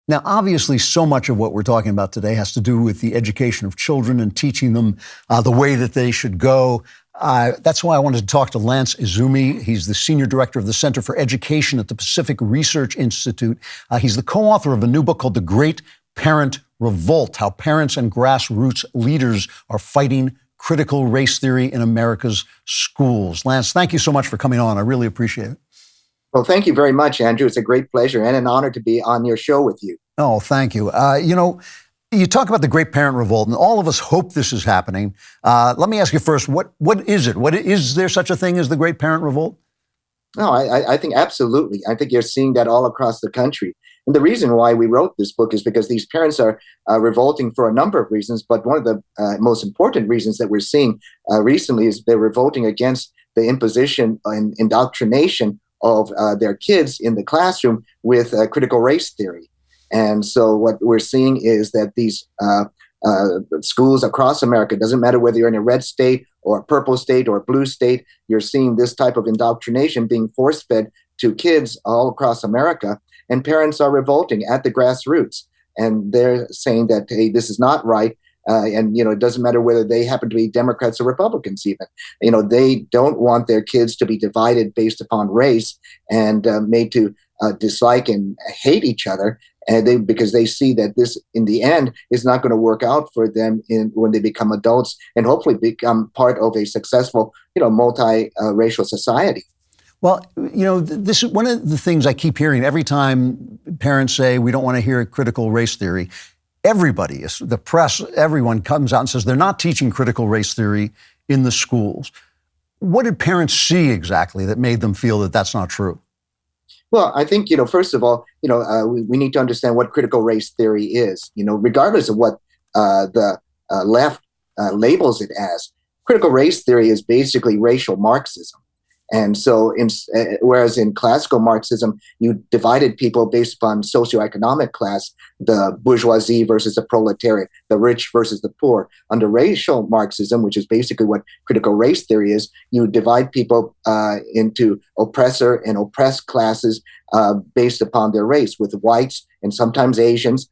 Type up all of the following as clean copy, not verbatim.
Now, obviously, so much of what we're talking about today has to do with the education of children and teaching them the way that they should go. That's why I wanted to talk to Lance Izumi. He's the Senior Director of the Center for Education at the Pacific Research Institute. He's the co-author of a new book called The Great Parent Revolt: How Parents and Grassroots Leaders Are Fighting Critical Race Theory in America's Schools. Lance, thank you so much for coming on. I really appreciate it. Well, thank you very much, Andrew. It's a great pleasure and an honor to be on your show with you. Oh, thank you. You talk about the Great Parent Revolt, and all of us hope this is happening. Let me ask you first, what is it? Is there such a thing as the Great Parent Revolt? No, I think absolutely. I think you're seeing that all across the country. And the reason why we wrote this book is because these parents are revolting for a number of reasons. But one of the most important reasons that we're seeing recently is they're revolting against the imposition and indoctrination of their kids in the classroom with critical race theory. And so what we're seeing is that these schools across America, doesn't matter whether you're in a red state or a purple state or a blue state, you're seeing this type of indoctrination being force-fed to kids all across America. And parents are revolting at the grassroots. And they're saying that, hey, this is not right. And, it doesn't matter whether they happen to be Democrats or Republicans even. They don't want their kids to be divided based upon race and made to dislike and hate each other. And because they see that this, in the end, is not going to work out for them when they become adults and hopefully become part of a successful, multi-racial society. Well, this is one of the things I keep hearing every time parents say we don't want to hear critical race theory. Everybody, the press, everyone comes out and says they're not teaching critical race theory in the schools. What did parents see exactly that made them feel that that's not true? Well, I think, first of all, we need to understand what critical race theory is. Regardless of what the left labels it as, critical race theory is basically racial Marxism. And so, whereas in classical Marxism, you divided people based upon socioeconomic class, the bourgeoisie versus the proletariat, the rich versus the poor. Under racial Marxism, which is basically what critical race theory is, you divide people into oppressor and oppressed classes based upon their race, with whites and sometimes Asians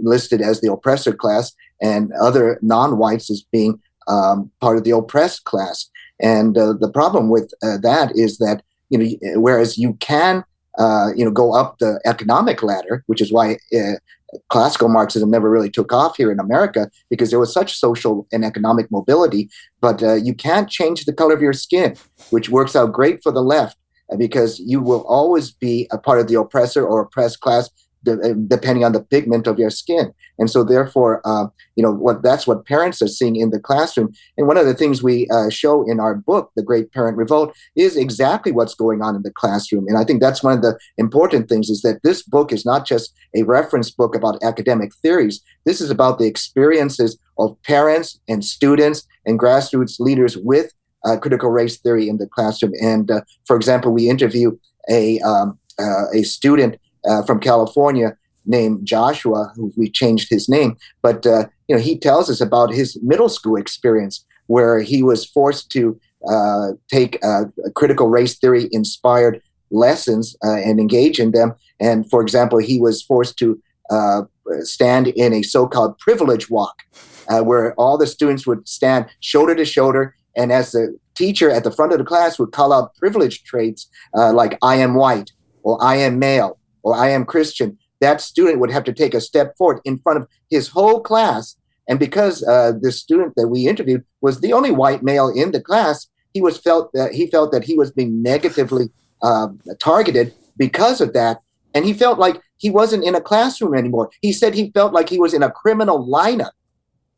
listed as the oppressor class and other non-whites as being part of the oppressed class. And the problem with that is that, whereas you can, go up the economic ladder, which is why classical Marxism never really took off here in America, because there was such social and economic mobility, but you can't change the color of your skin, which works out great for the left, because you will always be a part of the oppressor or oppressed class, depending on the pigment of your skin. And so therefore, that's what parents are seeing in the classroom. And one of the things we show in our book, The Great Parent Revolt, is exactly what's going on in the classroom. And I think that's one of the important things, is that this book is not just a reference book about academic theories. This is about the experiences of parents and students and grassroots leaders with critical race theory in the classroom. And for example, we interview a student from California named Joshua, who we changed his name, but he tells us about his middle school experience, where he was forced to take critical race theory inspired lessons and engage in them. And for example, he was forced to stand in a so-called privilege walk, where all the students would stand shoulder to shoulder, and as the teacher at the front of the class would call out privilege traits like "I am white" or "I am male" or "I am Christian," that student would have to take a step forward in front of his whole class. And because the student that we interviewed was the only white male in the class, he felt that he was being negatively targeted because of that. And he felt like he wasn't in a classroom anymore. He said he felt like he was in a criminal lineup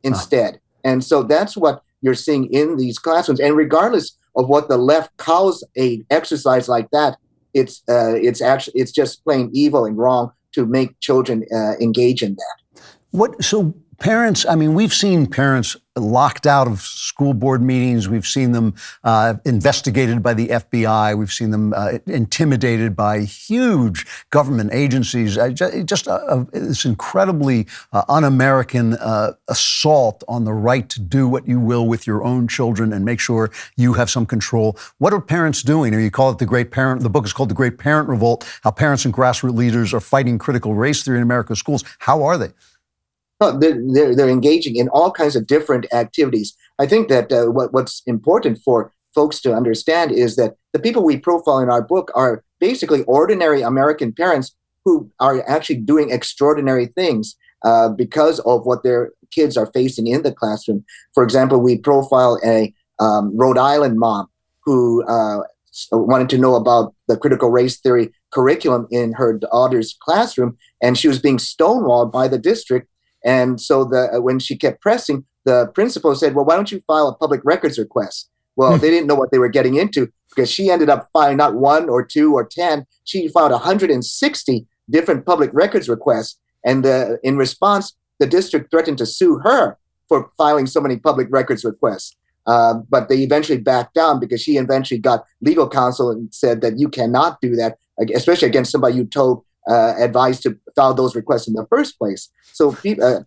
instead. And so that's what you're seeing in these classrooms. And regardless of what the left calls a exercise like that, it's just plain evil and wrong to make children engage in that. So Parents, I mean, we've seen parents locked out of school board meetings. We've seen them investigated by the FBI. We've seen them intimidated by huge government agencies. This incredibly un-American assault on the right to do what you will with your own children and make sure you have some control. What are parents doing? Or you call it the book is called The Great Parent Revolt, how parents and grassroots leaders are fighting critical race theory in America's schools. How are they? Well, they're engaging in all kinds of different activities. I think that what's important for folks to understand is that the people we profile in our book are basically ordinary American parents who are actually doing extraordinary things because of what their kids are facing in the classroom. For example, we profile a Rhode Island mom who wanted to know about the critical race theory curriculum in her daughter's classroom, and she was being stonewalled by the district. And so when she kept pressing, the principal said, well, why don't you file a public records request? Well, they didn't know what they were getting into because she ended up filing not 1 or 2 or 10. She filed 160 different public records requests. And in response, the district threatened to sue her for filing so many public records requests. But they eventually backed down because she eventually got legal counsel and said that you cannot do that, especially against somebody you told advised to file those requests in the first place. So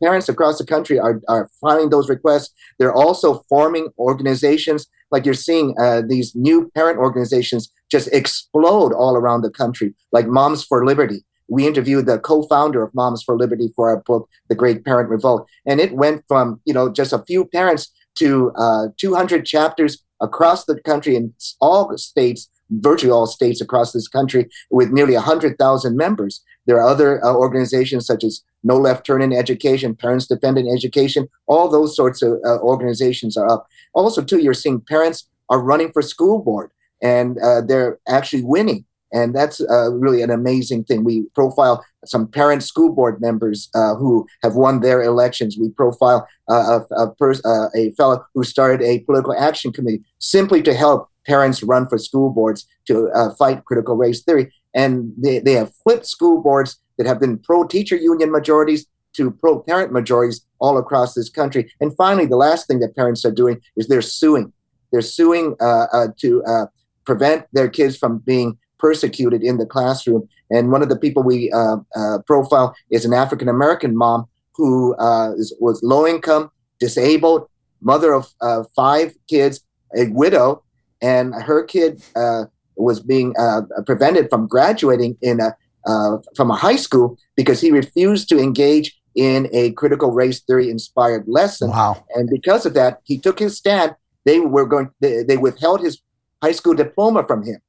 parents across the country are filing those requests. They're also forming organizations. Like you're seeing these new parent organizations just explode all around the country, like Moms for Liberty. We interviewed the co-founder of Moms for Liberty for our book, The Great Parent Revolt. And it went from, just a few parents to 200 chapters across the country in all states, virtually all states across this country, with nearly 100,000 members. There are other organizations such as No Left Turn in Education, Parents Defending Education. All those sorts of organizations are up. Also, too, you're seeing parents are running for school board, and they're actually winning. And that's really an amazing thing. We profile some parent school board members who have won their elections. We profile a fellow who started a political action committee simply to help parents run for school boards to fight critical race theory. And they have flipped school boards that have been pro-teacher union majorities to pro-parent majorities all across this country. And finally, the last thing that parents are doing is they're suing. They're suing to prevent their kids from being persecuted in the classroom. And one of the people we profile is an African-American mom who was low income, disabled, mother of 5 kids, a widow, and her kid was being prevented from graduating from a high school because he refused to engage in a critical race theory inspired lesson. Wow. And because of that, he took his stand. They withheld his high school diploma from him.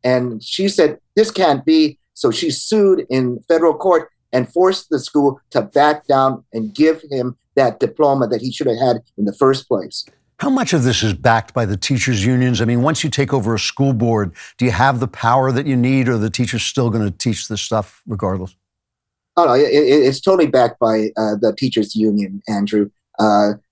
And she said, this can't be. So she sued in federal court and forced the school to back down and give him that diploma that he should have had in the first place. How much of this is backed by the teachers' unions? I mean, once you take over a school board, do you have the power that you need, or are the teachers still going to teach this stuff regardless? Oh, no, it's totally backed by the teachers' union, Andrew.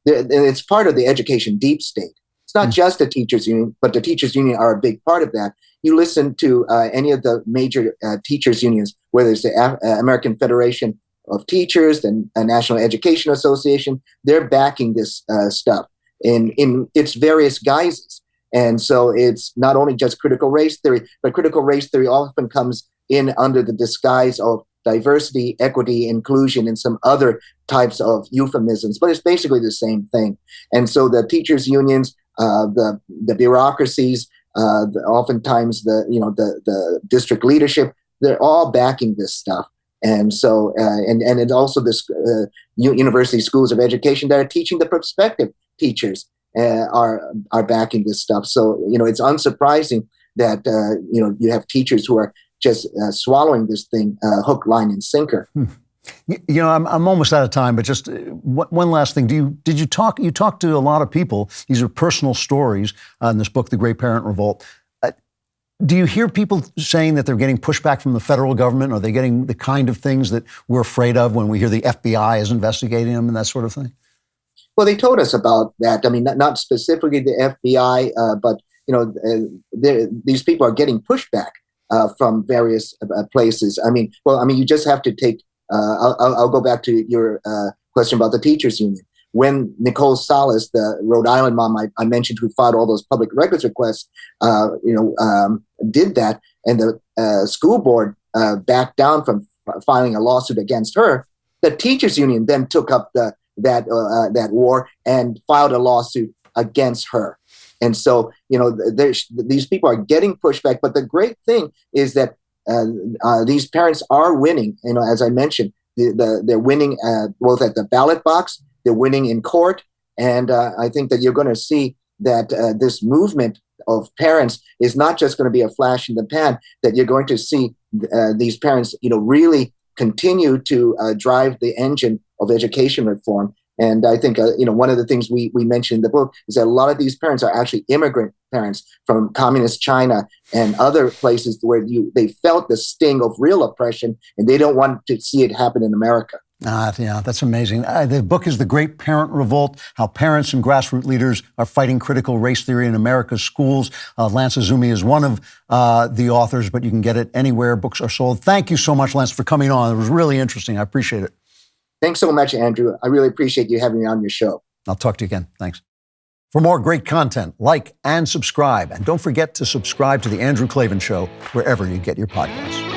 It's part of the education deep state. It's not just the teachers' union, but the teachers' union are a big part of that. You listen to any of the major teachers' unions, whether it's the American Federation of Teachers, the National Education Association, they're backing this stuff in its various guises. And so it's not only just critical race theory, but critical race theory often comes in under the disguise of diversity, equity, inclusion, and some other types of euphemisms, but it's basically the same thing. And so the teachers' unions, the bureaucracies, oftentimes the district leadership, they're all backing this stuff. And so, and it also this university schools of education that are teaching the prospective teachers are backing this stuff. So, it's unsurprising that, you have teachers who are just swallowing this thing hook, line, and sinker. I'm almost out of time, but just one last thing. You talk to a lot of people. These are personal stories in this book, The Great Parent Revolt. Do you hear people saying that they're getting pushback from the federal government? Are they getting the kind of things that we're afraid of when we hear the FBI is investigating them and that sort of thing? Well, they told us about that. I mean, not specifically the FBI, but these people are getting pushback from various places. You just have to take. I'll go back to your question about the teachers union. When Nicole Salas, the Rhode Island mom I mentioned, who filed all those public records requests, did that, and the school board backed down from filing a lawsuit against her, the teachers union then took up that war and filed a lawsuit against her. And so, these people are getting pushback. But the great thing is that these parents are winning. As I mentioned, they're winning both at the ballot box, they're winning in court. And I think that you're going to see that this movement of parents is not just going to be a flash in the pan, that you're going to see these parents, really continue to drive the engine of education reform. And I think, one of the things we mentioned in the book is that a lot of these parents are actually immigrant parents from communist China and other places where they felt the sting of real oppression, and they don't want to see it happen in America. Yeah, that's amazing. The book is The Great Parent Revolt, How Parents and Grassroots Leaders Are Fighting Critical Race Theory in America's Schools. Lance Izumi is one of the authors, but you can get it anywhere books are sold. Thank you so much, Lance, for coming on. It was really interesting. I appreciate it. Thanks so much, Andrew. I really appreciate you having me on your show. I'll talk to you again. Thanks. For more great content, like and subscribe. And don't forget to subscribe to The Andrew Klavan Show wherever you get your podcasts.